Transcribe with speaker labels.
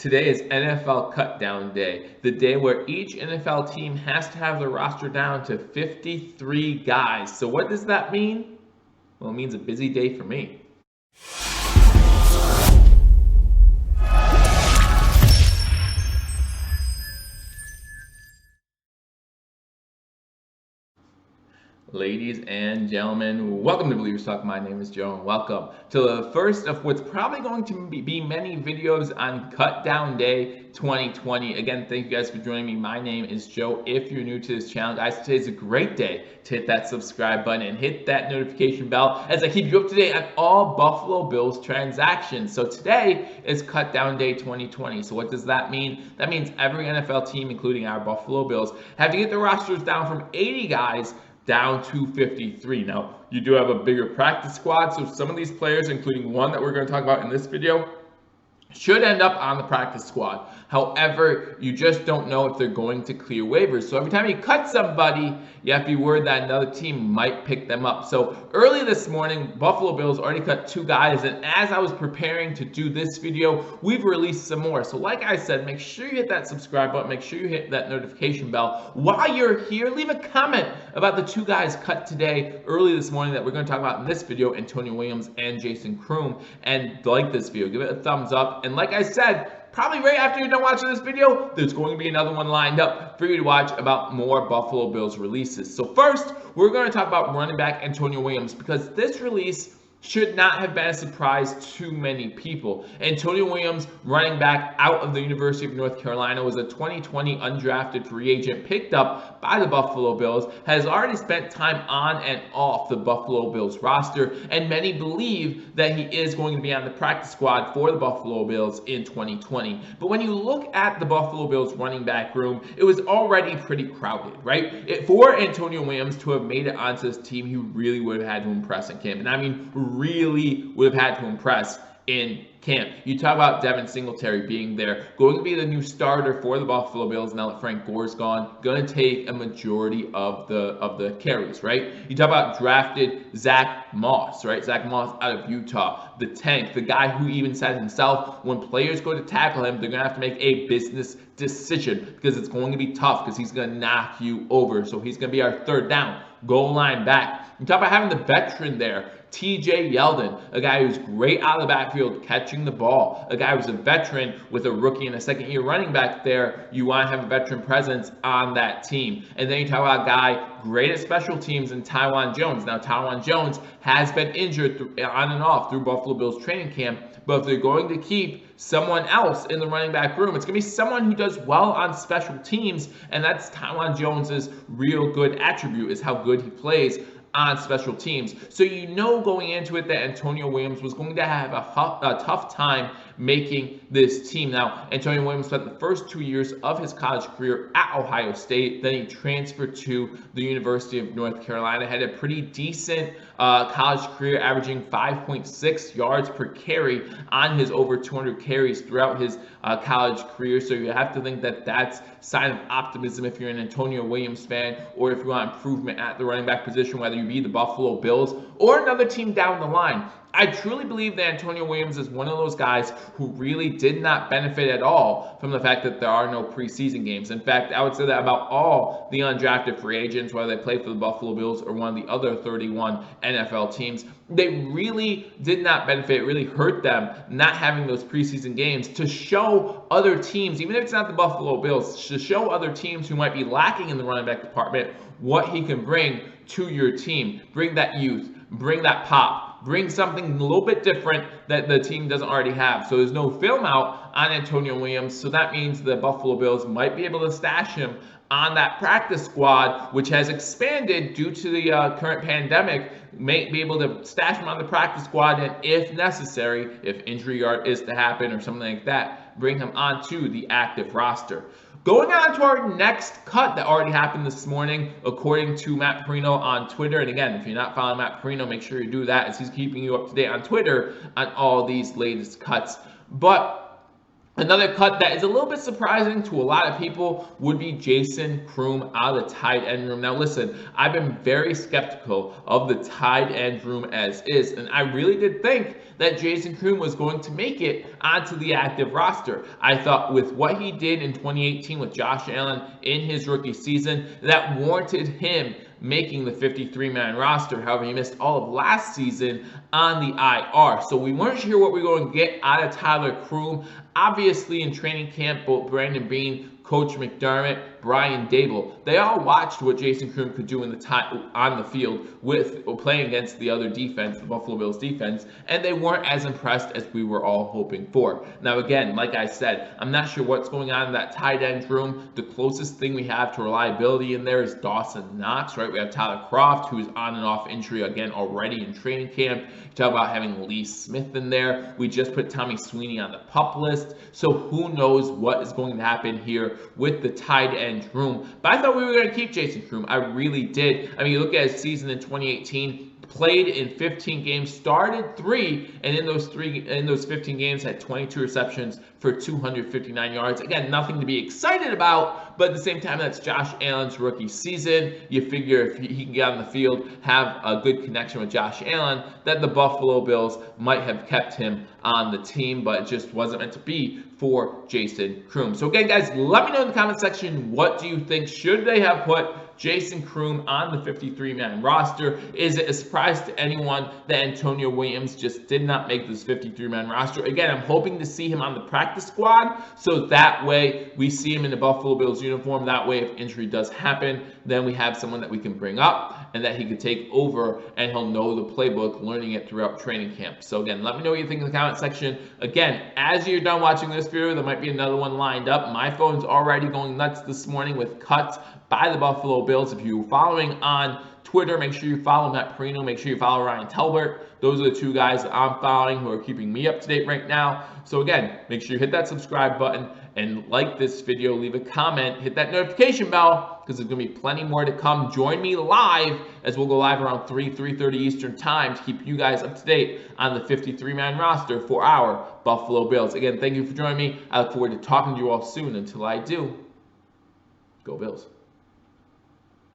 Speaker 1: Today is NFL Cut Down Day, the day where each NFL team has to have their roster down to 53 guys. So what does that mean? Well, it means a busy day for me. Ladies and gentlemen, welcome to Billievers Talk. My name is Joe, and welcome to the first of what's probably going to be many videos on Cut Down Day 2020. Again, thank you guys for joining me. My name is Joe. If you're new to this channel, guys, today's a great day to hit that subscribe button and hit that notification bell as I keep you up to date on all Buffalo Bills transactions. So today is Cut Down Day 2020. So what does that mean? That means every NFL team, including our Buffalo Bills, have to get their rosters down from 80 guys down to 53. Now, you do have a bigger practice squad, so some of these players, including one that we're going to talk about in this video, should end up on the practice squad. However, you just don't know if they're going to clear waivers. So every time you cut somebody, you have to be worried that another team might pick them up. So early this morning, Buffalo Bills already cut 2 guys, and as I was preparing to do this video, we've released some more. So like I said, make sure you hit that subscribe button, make sure you hit that notification bell. While you're here, leave a comment about the 2 guys cut today, early this morning, that we're going to talk about in this video, Antonio Williams and Jason Kroom, and like this video, give it a thumbs up. And like I said, probably right after you're done watching this video, there's going to be another one lined up for you to watch about more Buffalo Bills releases. So first, we're going to talk about running back Antonio Williams, because this release should not have been a surprise to many people. Antonio Williams, running back out of the University of North Carolina, was a 2020 undrafted free agent picked up by the Buffalo Bills, has already spent time on and off the Buffalo Bills roster, and many believe that he is going to be on the practice squad for the Buffalo Bills in 2020. But when you look at the Buffalo Bills running back room, it was already pretty crowded, right? For Antonio Williams to have made it onto this team, he really would have had to impress in camp. And I mean, really would have had to impress in camp. You talk about Devin Singletary being there, going to be the new starter for the Buffalo Bills now that Frank Gore's gone, going to take a majority of the carries, right? You talk about drafted Zach Moss, right? Zach Moss out of Utah, the tank, the guy who even said himself, when players go to tackle him, they're going to have to make a business decision because it's going to be tough because he's going to knock you over. So he's going to be our third down, goal line back. You talk about having the veteran there, TJ Yeldon, a guy who's great out of the backfield catching the ball, a guy who's a veteran with a rookie and a second-year running back there. You want to have a veteran presence on that team. And then you talk about a guy great at special teams in Taiwan Jones. Now, Taiwan Jones has been injured on and off through Buffalo Bills training camp, but if they're going to keep someone else in the running back room, it's going to be someone who does well on special teams, and that's Taiwan Jones's real good attribute, is how good he plays on special teams. So you know going into it that Antonio Williams was going to have a tough time making this team. Now, Antonio Williams spent the first 2 years of his college career at Ohio State. Then he transferred to the University of North Carolina, had a pretty decent college career, averaging 5.6 yards per carry on his over 200 carries throughout his college career. So you have to think that that's a sign of optimism if you're an Antonio Williams fan, or if you want improvement at the running back position, whether you be the Buffalo Bills or another team down the line. I truly believe that Antonio Williams is one of those guys who really did not benefit at all from the fact that there are no preseason games. In fact, I would say that about all the undrafted free agents, whether they play for the Buffalo Bills or one of the other 31 NFL teams, they really did not benefit. It really hurt them not having those preseason games to show other teams, even if it's not the Buffalo Bills, to show other teams who might be lacking in the running back department what he can bring to your team. Bring that youth, bring that pop, bring something a little bit different that the team doesn't already have. So there's no film out on Antonio Williams, so that means the Buffalo Bills might be able to stash him on that practice squad, which has expanded due to the current pandemic. May be able to stash him on the practice squad, and if necessary, if injury is to happen or something like that, bring him onto the active roster. Going on to our next cut that already happened this morning, according to Matt Perino on Twitter. And again, if you're not following Matt Perino, make sure you do that, as he's keeping you up to date on Twitter on all these latest cuts. But Another cut that is a little bit surprising to a lot of people would be Jason Kroom out of the tight end room. Now listen, I've been very skeptical of the tight end room as is, and I really did think that Jason Kroom was going to make it onto the active roster. I thought with what he did in 2018 with Josh Allen in his rookie season, that warranted him making the 53-man roster. However, he missed all of last season on the IR. So we weren't sure what we were going to get out of Tyler Kroom. Obviously, in training camp, both Brandon Beane, Coach McDermott, Brian Dable, they all watched what Jason Kroom could do on the field with playing against the other defense, the Buffalo Bills defense, and they weren't as impressed as we were all hoping for. Now, again, like I said, I'm not sure what's going on in that tight end room. The closest thing we have to reliability in there is Dawson Knox, right? We have Tyler Kroft, who's on and off injury again already in training camp. You talk about having Lee Smith in there. We just put Tommy Sweeney on the PUP list. So who knows what is going to happen here with the tight end room. But I thought we were going to keep Jason Kroom. I really did. I mean, you look at his season in 2018, played in 15 games, started 3, and in those 15 games had 22 receptions for 259 yards. Again, nothing to be excited about, but at the same time, that's Josh Allen's rookie season. You figure if he can get on the field, have a good connection with Josh Allen, that the Buffalo Bills might have kept him on the team, but it just wasn't meant to be for Jason Kroom. So again, guys, let me know in the comment section, what do you think? Should they have put Jason Kroom on the 53-man roster? Is it a surprise to anyone that Antonio Williams just did not make this 53-man roster? Again, I'm hoping to see him on the practice squad, so that way we see him in the Buffalo Bills uniform. That way, if injury does happen, then we have someone that we can bring up and that he could take over, and he'll know the playbook, learning it throughout training camp. So again, let me know what you think in the comment section. Again, as you're done watching this video, there might be another one lined up. My phone's already going nuts this morning with cuts by the Buffalo Bills. If you're following on Twitter, make sure you follow Matt Perino. Make sure you follow Ryan Telbert. Those are the two guys that I'm following who are keeping me up to date right now. So again, make sure you hit that subscribe button and like this video, leave a comment, hit that notification bell, because there's going to be plenty more to come. Join me live as we'll go live around 3:30 Eastern time to keep you guys up to date on the 53-man roster for our Buffalo Bills. Again, thank you for joining me. I look forward to talking to you all soon. Until I do, go Bills.